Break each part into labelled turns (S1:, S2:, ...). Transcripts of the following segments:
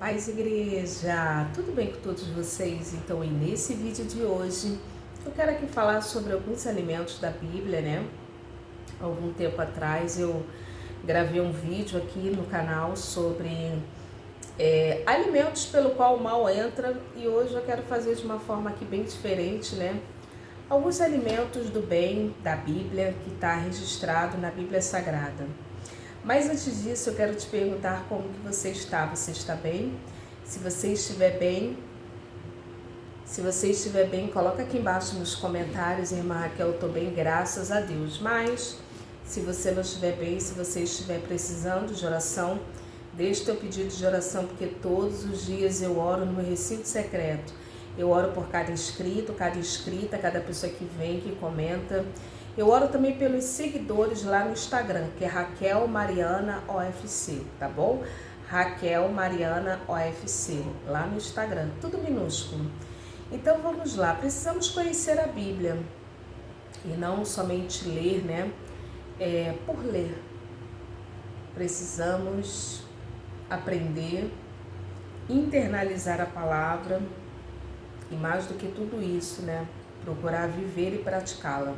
S1: Paz, igreja! Tudo bem com todos vocês? Então, e nesse vídeo de hoje, eu quero aqui falar sobre alguns alimentos da Bíblia, né? Algum tempo atrás eu gravei um vídeo aqui no canal sobre alimentos pelo qual o mal entra, e hoje eu quero fazer de uma forma aqui bem diferente, né? Alguns alimentos do bem da Bíblia que está registrado na Bíblia Sagrada. Mas antes disso, eu quero te perguntar como que você está. Você está bem? Se você estiver bem, coloca aqui embaixo nos comentários, irmã Raquel, eu estou bem, graças a Deus. Mas, se você não estiver bem, se você estiver precisando de oração, deixe teu pedido de oração, porque todos os dias eu oro no meu recinto secreto. Eu oro por cada inscrito, cada inscrita, cada pessoa que vem, que comenta. Eu oro também pelos seguidores lá no Instagram, que é Raquel Mariana OFC, tá bom? Raquel Mariana OFC, lá no Instagram, tudo minúsculo. Então vamos lá, precisamos conhecer a Bíblia e não somente ler, né? Por ler. Precisamos aprender, internalizar a palavra e mais do que tudo isso, né? Procurar viver e praticá-la.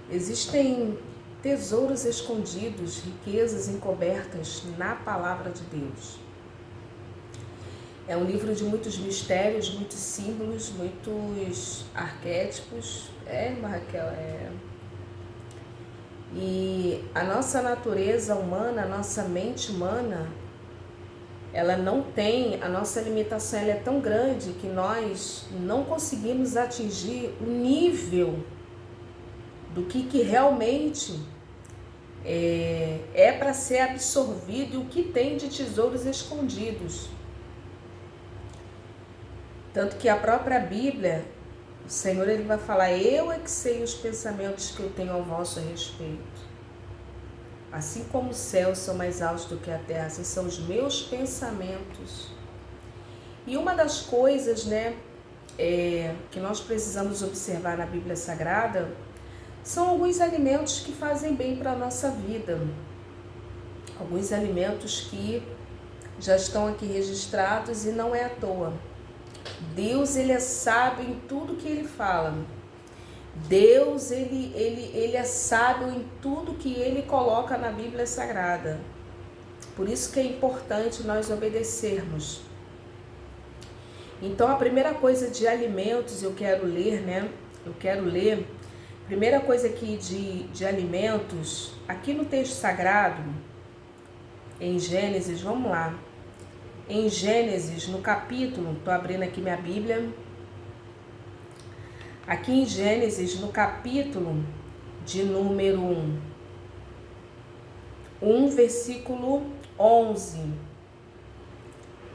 S1: Existem tesouros escondidos, riquezas encobertas na palavra de Deus. É um livro de muitos mistérios, muitos símbolos, muitos arquétipos. Raquel, E a nossa natureza humana, a nossa mente humana, ela não tem, a nossa limitação ela é tão grande que nós não conseguimos atingir o nível do que realmente é para ser absorvido e o que tem de tesouros escondidos. Tanto que a própria Bíblia, o Senhor ele vai falar, eu é que sei os pensamentos que eu tenho ao vosso respeito. Assim como os céus são mais altos do que a terra, assim são os meus pensamentos. E uma das coisas, né, que nós precisamos observar na Bíblia Sagrada são alguns alimentos que fazem bem para a nossa vida. Alguns alimentos que já estão aqui registrados e não é à toa. Deus, ele é sábio em tudo que ele fala. Deus, ele é sábio em tudo que ele coloca na Bíblia Sagrada. Por isso que é importante nós obedecermos. Então, a primeira coisa de alimentos eu quero ler, né? Primeira coisa aqui de alimentos, aqui no texto sagrado, em Gênesis, vamos lá. Em Gênesis, no capítulo, estou abrindo aqui minha Bíblia. Aqui em Gênesis, no capítulo de número 1, versículo 11.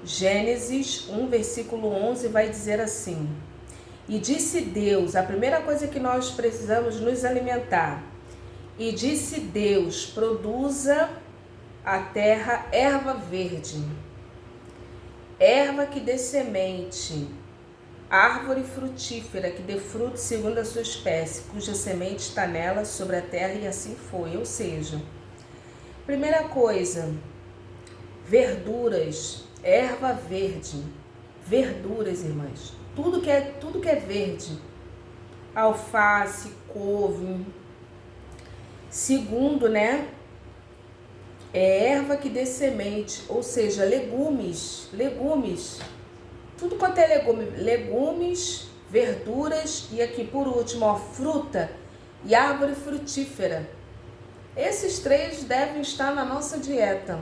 S1: Gênesis 1, versículo 11 vai dizer assim: E disse Deus, a primeira coisa que nós precisamos nos alimentar. E disse Deus, produza a terra erva verde, erva que dê semente, árvore frutífera que dê fruto segundo a sua espécie, cuja semente está nela sobre a terra, e assim foi. Ou seja, primeira coisa, verduras, erva verde, verduras, irmãs. Tudo que é verde, alface, couve. Segundo, né, erva que dê semente, ou seja, legumes, tudo quanto é legumes, verduras e aqui por último, fruta e árvore frutífera. Esses três devem estar na nossa dieta,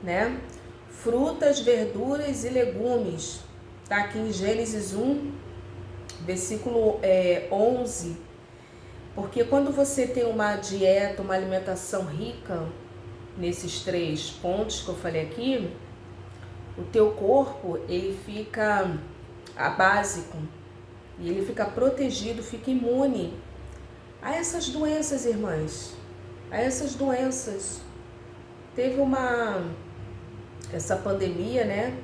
S1: né? Frutas, verduras e legumes. Está aqui em Gênesis 1, versículo 11. Porque quando você tem uma dieta, uma alimentação rica nesses três pontos que eu falei aqui, o teu corpo, ele fica básico e ele fica protegido, fica imune a essas doenças, irmãs. A essas doenças. Teve essa pandemia, né,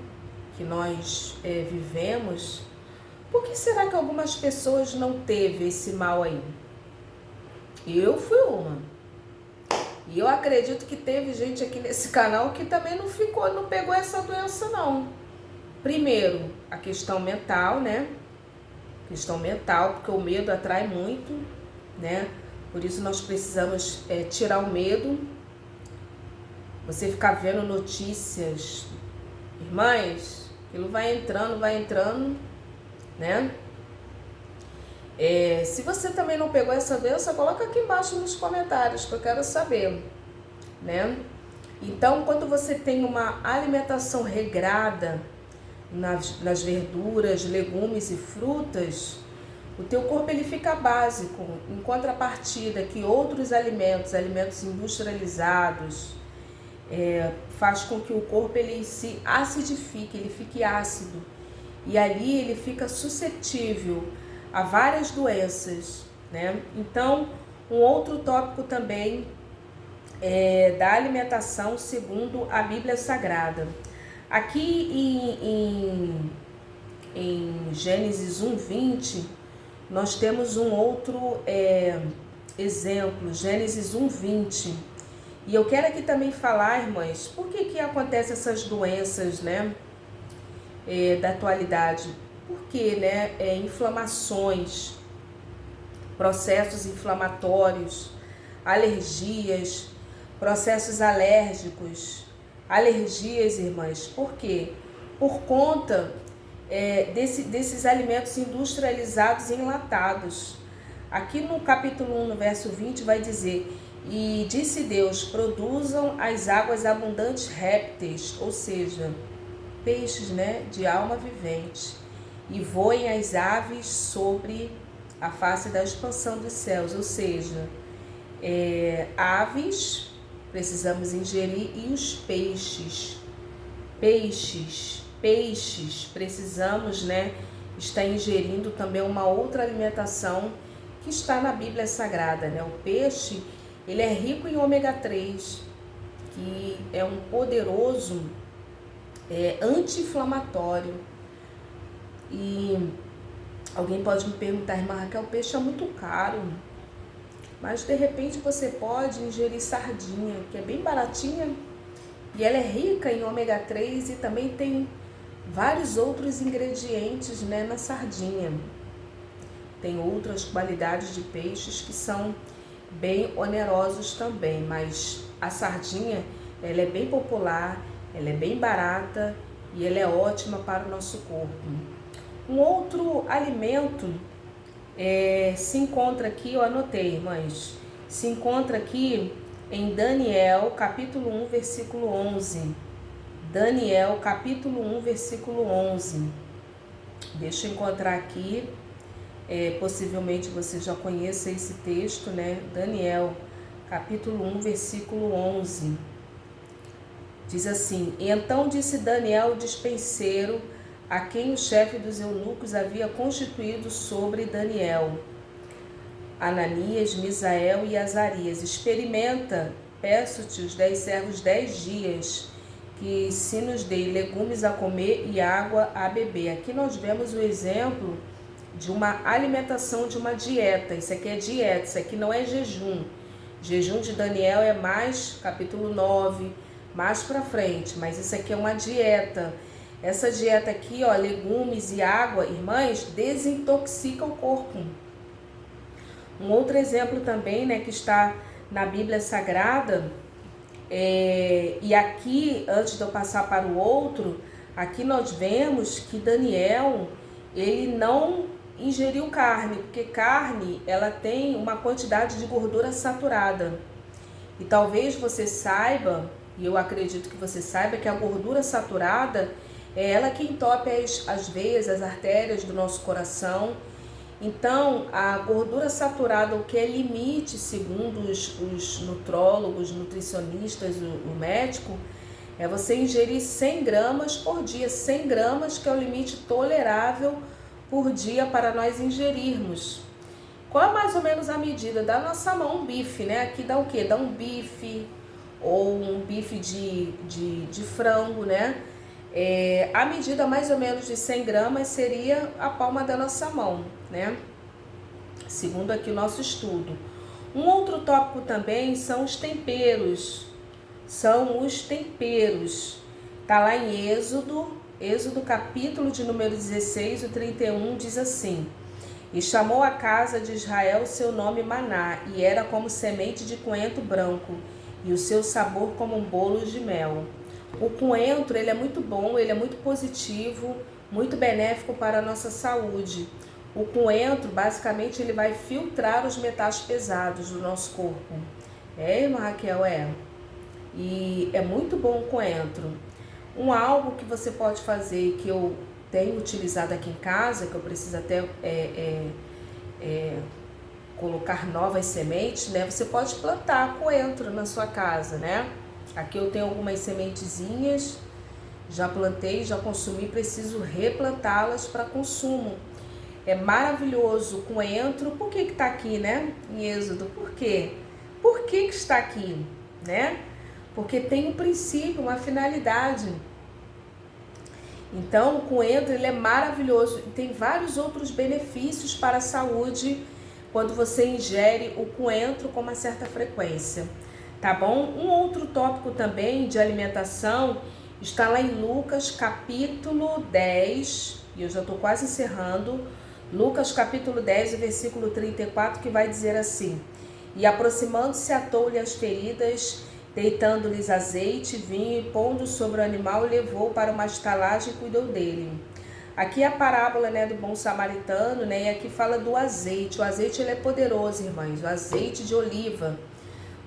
S1: que nós vivemos. Por que será que algumas pessoas não teve esse mal aí? Eu fui uma. E eu acredito que teve gente aqui nesse canal que também não pegou essa doença não. Primeiro, a questão mental, né? Questão mental, porque o medo atrai muito, né? Por isso nós precisamos tirar o medo. Você ficar vendo notícias, irmãs, aquilo vai entrando, né? Se você também não pegou essa doença, coloca aqui embaixo nos comentários, que eu quero saber, né? Então, quando você tem uma alimentação regrada nas verduras, legumes e frutas, o teu corpo ele fica básico, em contrapartida que outros alimentos industrializados, faz com que o corpo ele se acidifique, ele fique ácido. E ali ele fica suscetível a várias doenças, né? Então, um outro tópico também é da alimentação segundo a Bíblia Sagrada. Aqui em Gênesis 1:20, nós temos um outro exemplo, Gênesis 1:20. E eu quero aqui também falar, irmãs, por que acontecem essas doenças, né, da atualidade? Porque, né, inflamações, processos inflamatórios, alergias, processos alérgicos, alergias, irmãs. Por quê? Por conta desses alimentos industrializados e enlatados. Aqui no capítulo 1, no verso 20, vai dizer: e disse Deus, produzam as águas abundantes répteis, ou seja, peixes, né, de alma vivente, e voem as aves sobre a face da expansão dos céus, ou seja, aves precisamos ingerir, e os peixes precisamos, né, estar ingerindo também uma outra alimentação que está na Bíblia Sagrada, né? O peixe, ele é rico em ômega 3, que é um poderoso anti-inflamatório. E alguém pode me perguntar: irmã Raquel, o peixe é muito caro, mas de repente você pode ingerir sardinha, que é bem baratinha, e ela é rica em ômega 3 e também tem vários outros ingredientes, né, na sardinha. Tem outras qualidades de peixes que são bem onerosos também, mas a sardinha, ela é bem popular, ela é bem barata e ela é ótima para o nosso corpo. Um outro alimento se encontra aqui, eu anotei, irmãs, se encontra aqui em Daniel, capítulo 1, versículo 11. Daniel, capítulo 1, versículo 11. Deixa eu encontrar aqui. Possivelmente você já conheça esse texto, né? Daniel, capítulo 1, versículo 11. Diz assim: e então disse Daniel, o despenseiro, a quem o chefe dos eunucos havia constituído sobre Daniel, Ananias, Misael e Azarias: experimenta, peço-te os 10 servos 10 dias, que se nos dê legumes a comer e água a beber. Aqui nós vemos o exemplo de uma alimentação, de uma dieta. Isso aqui é dieta, isso aqui não é jejum. Jejum de Daniel é mais capítulo 9, mais para frente, mas isso aqui é uma dieta. Essa dieta aqui, ó, legumes e água, irmãs, desintoxica o corpo. Um outro exemplo também, né, que está na Bíblia Sagrada, e aqui, antes de eu passar para o outro, aqui nós vemos que Daniel, ele não ingeriu carne, porque carne, ela tem uma quantidade de gordura saturada. E talvez você saiba, e eu acredito que você saiba, que a gordura saturada é ela que entope as veias, as artérias do nosso coração. Então, a gordura saturada, o que é limite, segundo os nutrólogos, nutricionistas, o médico, é você ingerir 100 gramas por dia. 100 gramas que é o limite tolerável por dia para nós ingerirmos. Qual é mais ou menos a medida? Da nossa mão, um bife, né? Aqui dá o quê? Dá um bife, ou um bife de frango, né? A medida mais ou menos de 100 gramas seria a palma da nossa mão, né? Segundo aqui o nosso estudo. Um outro tópico também são os temperos. São os temperos. Está lá em Êxodo capítulo de número 16, o 31, diz assim: E chamou a casa de Israel seu nome Maná, e era como semente de coentro branco, e o seu sabor como um bolo de mel. O coentro, ele é muito bom, ele é muito positivo, muito benéfico para a nossa saúde. O coentro, basicamente, ele vai filtrar os metais pesados do nosso corpo. Irmã Raquel, E é muito bom o coentro. Algo que você pode fazer, que eu tenho utilizado aqui em casa, que eu preciso até colocar novas sementes, né? Você pode plantar coentro na sua casa, né? Aqui eu tenho algumas sementezinhas, já plantei, já consumi, preciso replantá-las para consumo. É maravilhoso o coentro. Por que está aqui, né? Em Êxodo. Por quê? Por que está aqui, né? Porque tem um princípio, uma finalidade. Então, o coentro, ele é maravilhoso e tem vários outros benefícios para a saúde quando você ingere o coentro com uma certa frequência, tá bom? Um outro tópico também de alimentação está lá em Lucas capítulo 10, e eu já estou quase encerrando, Lucas capítulo 10, versículo 34, que vai dizer assim: E aproximando-se atou-lhe as feridas, deitando-lhes azeite, vinho e pondo sobre o animal, levou para uma estalagem e cuidou dele. Aqui é a parábola, né, do bom samaritano, né, e aqui fala do azeite. O azeite, ele é poderoso, irmãs. O azeite de oliva.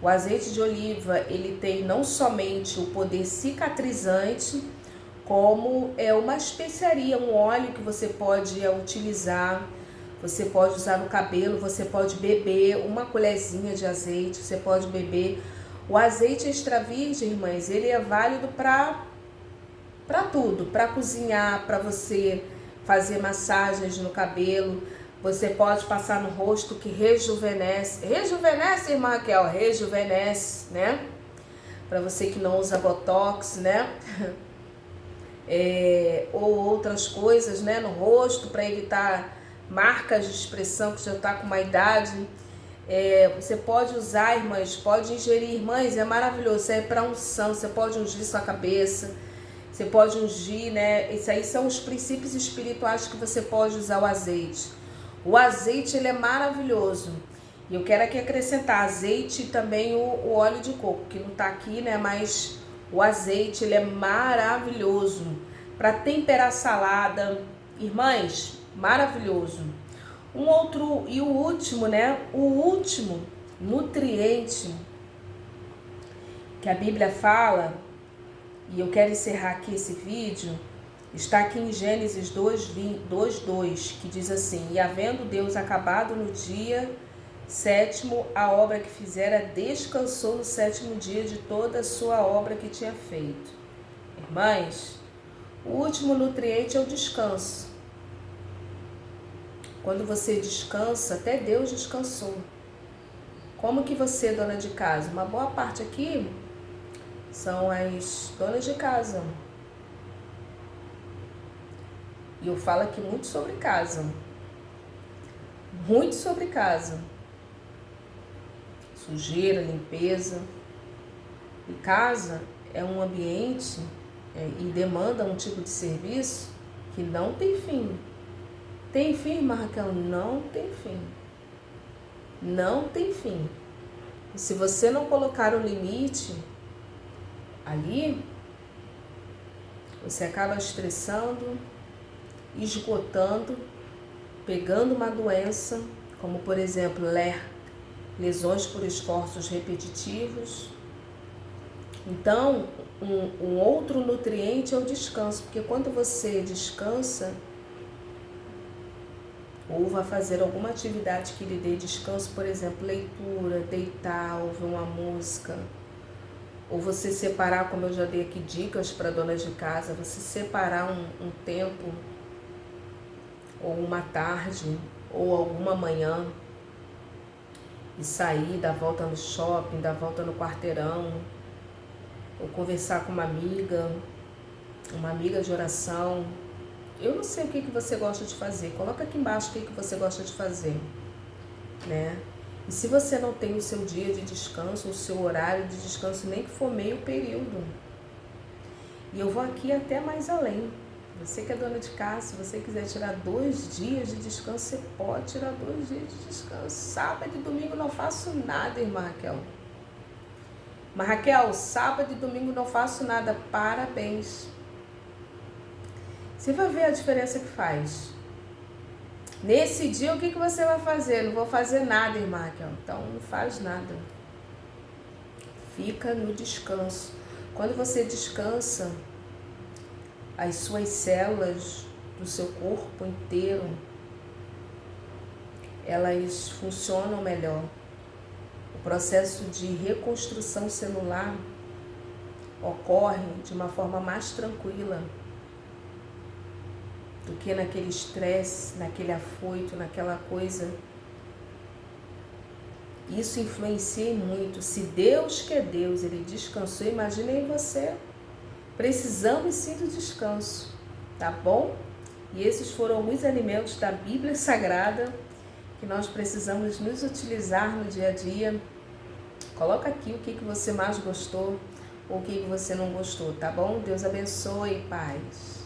S1: O azeite de oliva, ele tem não somente o poder cicatrizante, como é uma especiaria, um óleo que você pode utilizar. Você pode usar no cabelo, você pode beber uma colherzinha de azeite, você pode beber. O azeite extra virgem, irmãs, ele é válido para tudo, para cozinhar, para você fazer massagens no cabelo. Você pode passar no rosto, que rejuvenesce. Rejuvenesce, irmã Raquel? Rejuvenesce, né? Para você que não usa botox, né? Ou outras coisas, né, no rosto, para evitar marcas de expressão que já está com uma idade. Você pode usar, irmãs, pode ingerir, irmãs, é maravilhoso. Isso aí é para unção, você pode ungir sua cabeça, você pode ungir, né? Isso aí são os princípios espirituais que você pode usar o azeite. O azeite, ele é maravilhoso. E eu quero aqui acrescentar azeite e também o óleo de coco, que não está aqui, né? Mas o azeite, ele é maravilhoso para temperar salada. Irmãs, maravilhoso. Um outro e o último, né? O último nutriente que a Bíblia fala, e eu quero encerrar aqui esse vídeo, está aqui em Gênesis 2:2, que diz assim: E havendo Deus acabado no dia sétimo a obra que fizera, descansou no sétimo dia de toda a sua obra que tinha feito. Irmãs, o último nutriente é o descanso. Quando você descansa, até Deus descansou. Como que você, dona de casa? Uma boa parte aqui são as donas de casa. E eu falo aqui muito sobre casa. Muito sobre casa. Sujeira, limpeza. E casa é um ambiente e demanda um tipo de serviço que não tem fim. Tem fim, irmã Raquel? Não tem fim. Não tem fim. E se você não colocar um limite ali, você acaba estressando, esgotando, pegando uma doença, como por exemplo, lesões por esforços repetitivos. Então, um outro nutriente é o descanso, porque quando você descansa, ou vai fazer alguma atividade que lhe dê descanso, por exemplo, leitura, deitar, ouvir uma música, ou você separar, como eu já dei aqui dicas para donas de casa, você separar um tempo, ou uma tarde, ou alguma manhã, e sair, dar volta no shopping, dar volta no quarteirão, ou conversar com uma amiga de oração. Eu não sei o que você gosta de fazer. Coloca aqui embaixo o que você gosta de fazer, né? E se você não tem o seu dia de descanso, o seu horário de descanso, nem que for meio período. E eu vou aqui até mais além. Você que é dona de casa, se você quiser tirar 2 dias de descanso, você pode tirar 2 dias de descanso. Sábado e domingo não faço nada, irmã Raquel. Mas Raquel, sábado e domingo não faço nada. Parabéns. Você vai ver a diferença que faz. Nesse dia, o que você vai fazer? Não vou fazer nada, irmã Raquel. Então, não faz nada. Fica no descanso. Quando você descansa, as suas células do seu corpo inteiro, elas funcionam melhor. O processo de reconstrução celular ocorre de uma forma mais tranquila do que naquele estresse, naquele afoito, naquela coisa. Isso influencia muito. Se Deus, que é Deus, Ele descansou, imaginei você. Precisamos sim do descanso, tá bom? E esses foram alguns alimentos da Bíblia Sagrada que nós precisamos nos utilizar no dia a dia. Coloca aqui o que você mais gostou ou o que você não gostou, tá bom? Deus abençoe, paz.